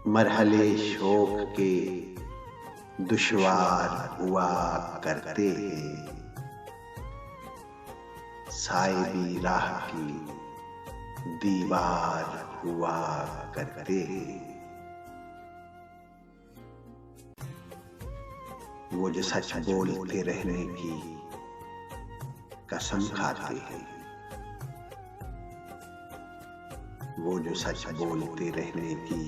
मरहले शोक के दुश्वार हुआ करते हैं, साए भी राह की दीवार हुआ करते हैं। वो जो सच बोलते रहने की कसम खाते हैं, वो जो सच बोलते रहने की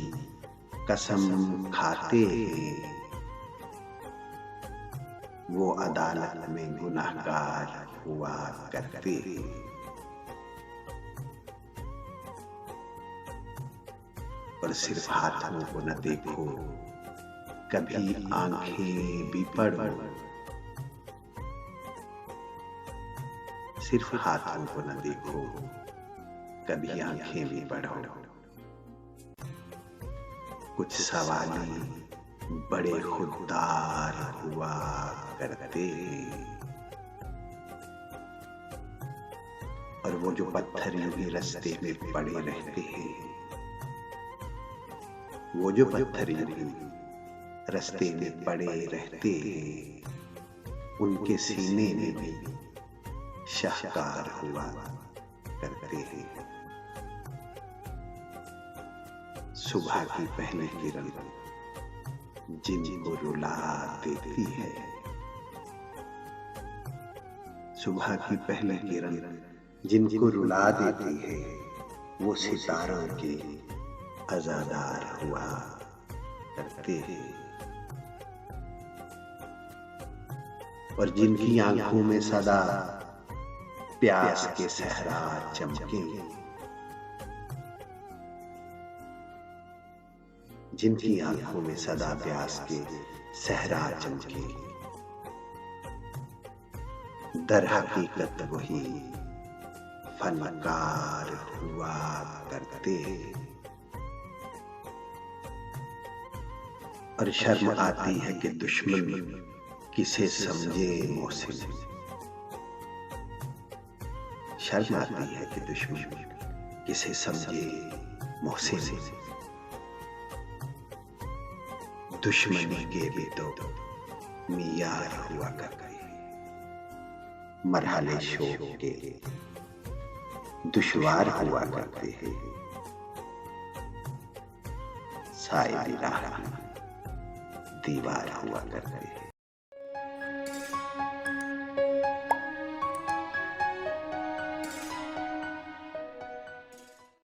कसम खाते हैं, वो अदालत में गुनहगार हुआ करते हैं। और सिर्फ हाथों को न देखो, कभी आंखें भी पढ़ो। सिर्फ हाथों को न देखो, कभी आंखें भी पढ़ो। कुछ सवाली बड़े खुददार हुआ करते हैं, और वो जो पत्थर यूं ही रास्ते में पड़े रहते हैं, वो जो पत्थर यूं ही रास्ते में पड़े रहते हैं, उनके सीने में भी शाहकार हुआ करते हैं। सुबह की पहली किरण जिनको रुला देती है, सुबह की पहली किरण जिनको रुला देती है, वो सितारों के अज़ादार हुआ करते हैं। और जिनकी आंखों में सदा प्यास के सहरा चमके, जिनकी आंखों में सदा प्यास के सहरा चमके, दर हकीकत वही फनकार हुआ करते हैं। और शर्म आती है कि दुश्मन किसे समझे मोहसिन, शर्म आती है कि दुश्मन किसे समझे मोहसिन। दुश्मनी के भी तो मियार हुआ करते हैं, मरहले शोक के दुश्वार हुआ करते हैं, साए भी राह की दीवार हुआ करते हैं।